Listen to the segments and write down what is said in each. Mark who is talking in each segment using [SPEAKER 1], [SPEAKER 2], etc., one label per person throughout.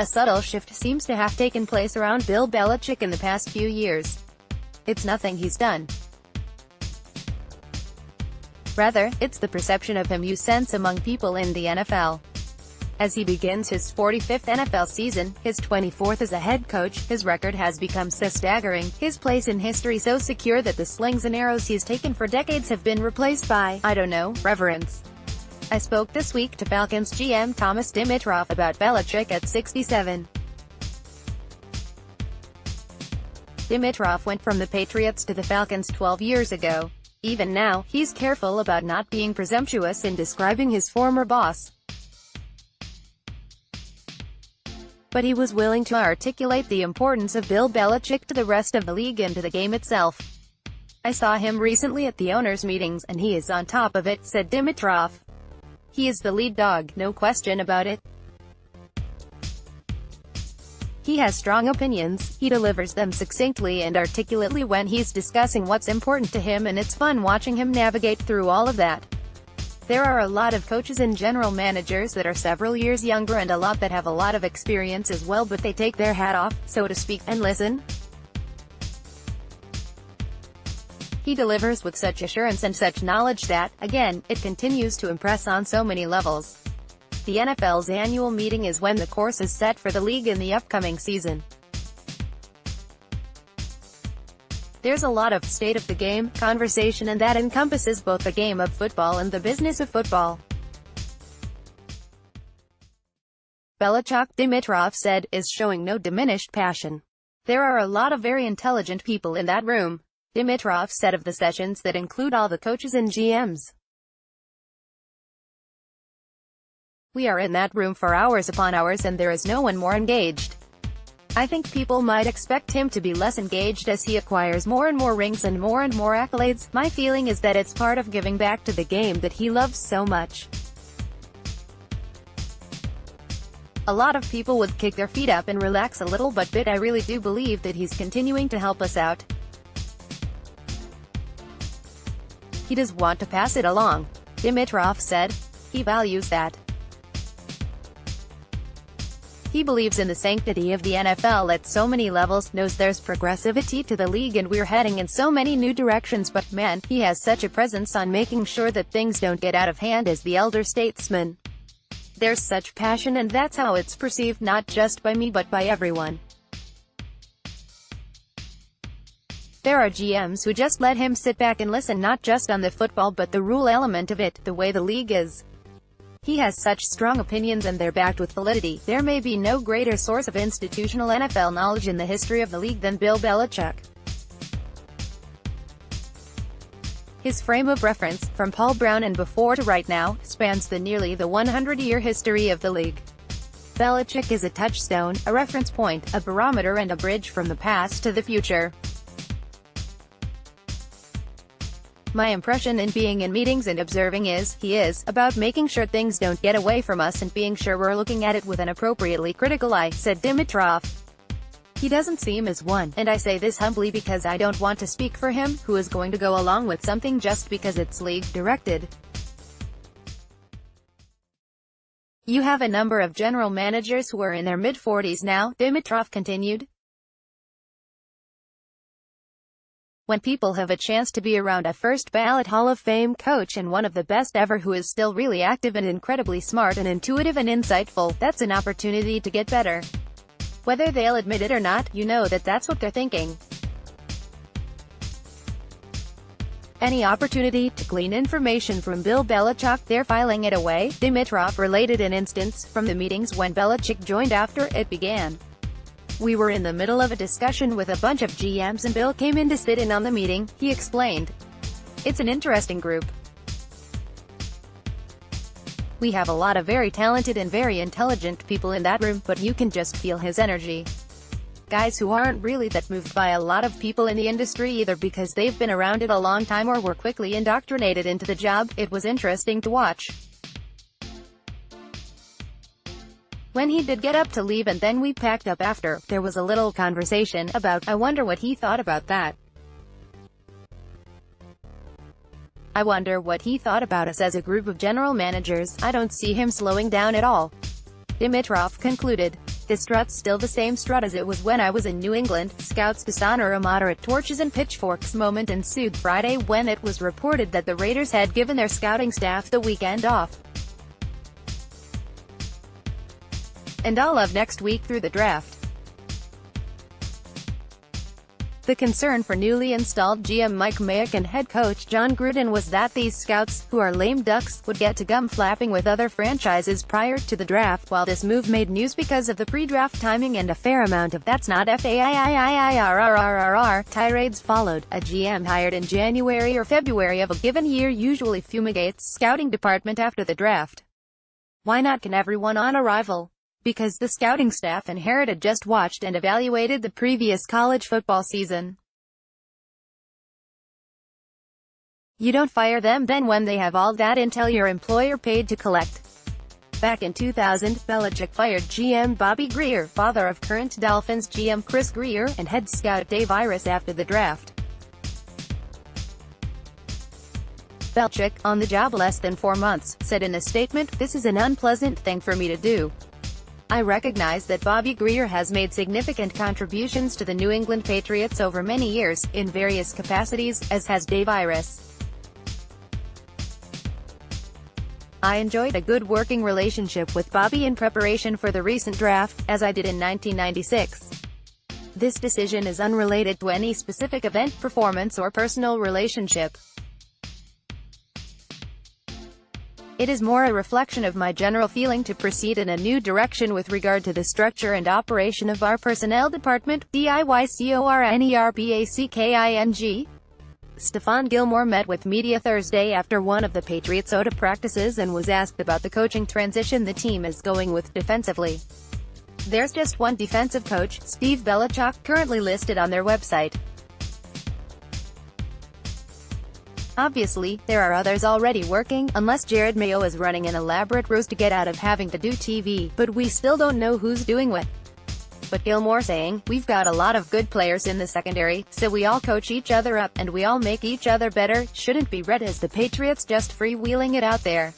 [SPEAKER 1] A subtle shift seems to have taken place around Bill Belichick in the past few years. It's nothing he's done. Rather, it's the perception of him you sense among people in the NFL. As he begins his 45th NFL season, his 24th as a head coach, his record has become so staggering, his place in history so secure that the slings and arrows he's taken for decades have been replaced by, I don't know, reverence. I spoke this week to Falcons GM Thomas Dimitroff about Belichick at 67. Dimitrov went from the Patriots to the Falcons 12 years ago. Even now, he's careful about not being presumptuous in describing his former boss. But he was willing to articulate the importance of Bill Belichick to the rest of the league and to the game itself. I saw him recently at the owners' meetings, and he is on top of it, said Dimitrov. He is the lead dog, no question about it. He has strong opinions, he delivers them succinctly and articulately when he's discussing what's important to him, and it's fun watching him navigate through all of that. There are a lot of coaches and general managers that are several years younger and a lot that have a lot of experience as well, but they take their hat off, so to speak, and listen. He delivers with such assurance and such knowledge that, again, it continues to impress on so many levels. The NFL's annual meeting is when the course is set for the league in the upcoming season. There's a lot of state of the game conversation, and that encompasses both the game of football and the business of football. Belichick, Dimitrov said, is showing no diminished passion. There are a lot of very intelligent people in that room, Dimitrov said of the sessions that include all the coaches and GMs. We are in that room for hours upon hours and there is no one more engaged. I think people might expect him to be less engaged as he acquires more and more rings and more accolades. My feeling is that it's part of giving back to the game that he loves so much. A lot of people would kick their feet up and relax a little, but I really do believe that he's continuing to help us out. He does want to pass it along, Dimitrov said. He values that. He believes in the sanctity of the NFL at so many levels, knows there's progressivity to the league and we're heading in so many new directions, but man, he has such a presence on making sure that things don't get out of hand as the elder statesman. There's such passion, and that's how it's perceived not just by me but by everyone. There are GMs who just let him sit back and listen, not just on the football but the rule element of it, the way the league is. He has such strong opinions and they're backed with validity. There may be no greater source of institutional NFL knowledge in the history of the league than Bill Belichick. His frame of reference, from Paul Brown and before to right now, spans the nearly 100-year history of the league. Belichick is a touchstone, a reference point, a barometer and a bridge from the past to the future. My impression in being in meetings and observing is, he is about making sure things don't get away from us and being sure we're looking at it with an appropriately critical eye, said Dimitrov. He doesn't seem as one, and I say this humbly because I don't want to speak for him, who is going to go along with something just because it's league-directed. You have a number of general managers who are in their mid-40s now, Dimitrov continued. When people have a chance to be around a first-ballot Hall of Fame coach and one of the best ever who is still really active and incredibly smart and intuitive and insightful, that's an opportunity to get better. Whether they'll admit it or not, you know that that's what they're thinking. Any opportunity to glean information from Bill Belichick, they're filing it away. Dimitrov related an instance from the meetings when Belichick joined after it began. We were in the middle of a discussion with a bunch of GMs and Bill came in to sit in on the meeting, he explained. It's an interesting group. We have a lot of very talented and very intelligent people in that room, but you can just feel his energy. Guys who aren't really that moved by a lot of people in the industry either because they've been around it a long time or were quickly indoctrinated into the job. It was interesting to watch. When he did get up to leave and then we packed up after, there was a little conversation about, I wonder what he thought about that. I wonder what he thought about us as a group of general managers. I don't see him slowing down at all. Dimitrov concluded. The strut's still the same strut as it was when I was in New England. Scouts dishonor a moderate torches and pitchforks moment ensued Friday when it was reported that the Raiders had given their scouting staff the weekend off and all of next week through the draft. The concern for newly installed GM Mike Mayock and head coach John Gruden was that these scouts, who are lame ducks, would get to gum flapping with other franchises prior to the draft. While this move made news because of the pre-draft timing and a fair amount of "that's not FAIIIIRRRR" tirades followed, a GM hired in January or February of a given year usually fumigates scouting department after the draft. Why not? Can everyone on arrival? Because the scouting staff inherited just watched and evaluated the previous college football season. You don't fire them then when they have all that intel your employer paid to collect. Back in 2000, Belichick fired GM Bobby Greer, father of current Dolphins GM Chris Greer, and head scout Dave Iris after the draft. Belichick, on the job less than 4 months, said in a statement, "This is an unpleasant thing for me to do. I recognize that Bobby Greer has made significant contributions to the New England Patriots over many years, in various capacities, as has Dave Iris. I enjoyed a good working relationship with Bobby in preparation for the recent draft, as I did in 1996. This decision is unrelated to any specific event, performance or personal relationship. It is more a reflection of my general feeling to proceed in a new direction with regard to the structure and operation of our personnel department." DIYCORNERBACKING. Stephon Gilmore met with media Thursday after one of the Patriots' OTA practices and was asked about the coaching transition the team is going with defensively. "There's just one defensive coach, Steve Belichick, currently listed on their website. Obviously, there are others already working, unless Jared Mayo is running an elaborate ruse to get out of having to do TV, but we still don't know who's doing what." But Gilmore saying, "We've got a lot of good players in the secondary, so we all coach each other up, and we all make each other better," shouldn't be read as the Patriots just freewheeling it out there.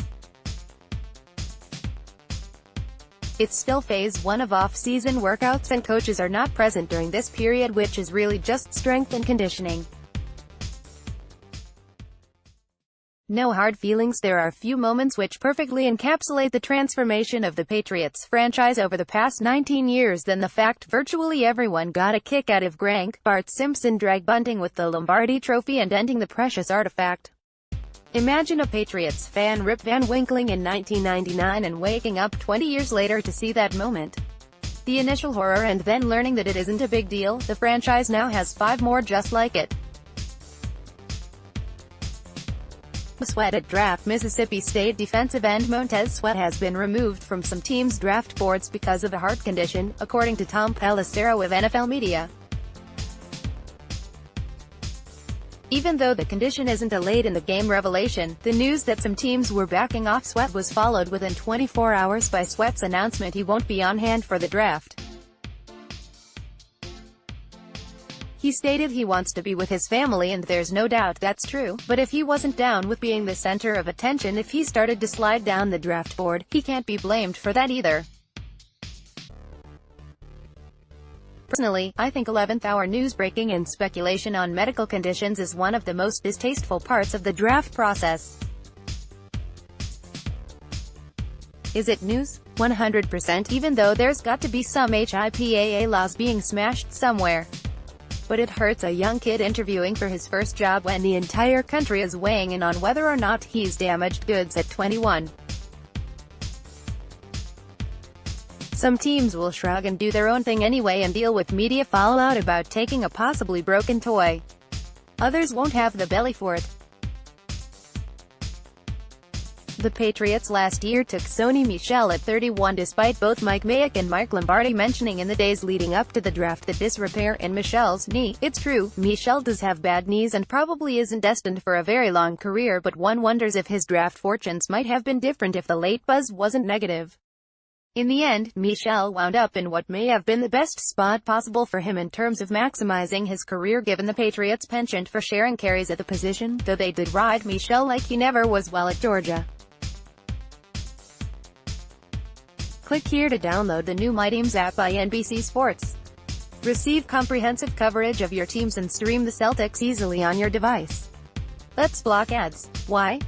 [SPEAKER 1] It's still phase 1 of off-season workouts and coaches are not present during this period, which is really just strength and conditioning. No hard feelings. There are few moments which perfectly encapsulate the transformation of the Patriots franchise over the past 19 years than the fact virtually everyone got a kick out of Grank, Bart Simpson drag bunting with the Lombardi Trophy and ending the precious artifact. Imagine a Patriots fan Rip Van Winkling in 1999 and waking up 20 years later to see that moment. The initial horror and then learning that it isn't a big deal. The franchise now has 5 more just like it. Sweat at draft. Mississippi State defensive end Montez Sweat has been removed from some teams' draft boards because of a heart condition, according to Tom Pelissero of NFL Media. Even though the condition isn't a late-in-the-game revelation, the news that some teams were backing off Sweat was followed within 24 hours by Sweat's announcement he won't be on hand for the draft. He stated he wants to be with his family, and there's no doubt that's true, but if he wasn't down with being the center of attention if he started to slide down the draft board, he can't be blamed for that either. Personally, I think 11th hour news breaking and speculation on medical conditions is one of the most distasteful parts of the draft process. Is it news? 100%, even though there's got to be some HIPAA laws being smashed somewhere. But it hurts a young kid interviewing for his first job when the entire country is weighing in on whether or not he's damaged goods at 21. Some teams will shrug and do their own thing anyway and deal with media fallout about taking a possibly broken toy. Others won't have the belly for it. The Patriots last year took Sony Michel at 31 despite both Mike Mayock and Mike Lombardi mentioning in the days leading up to the draft the disrepair in Michel's knee. It's true, Michel does have bad knees and probably isn't destined for a very long career, but one wonders if his draft fortunes might have been different if the late buzz wasn't negative. In the end, Michel wound up in what may have been the best spot possible for him in terms of maximizing his career given the Patriots' penchant for sharing carries at the position, though they did ride Michel like he never was well at Georgia. Click here to download the new My Teams app by NBC Sports. Receive comprehensive coverage of your teams and stream the Celtics easily on your device. Let's block ads. Why?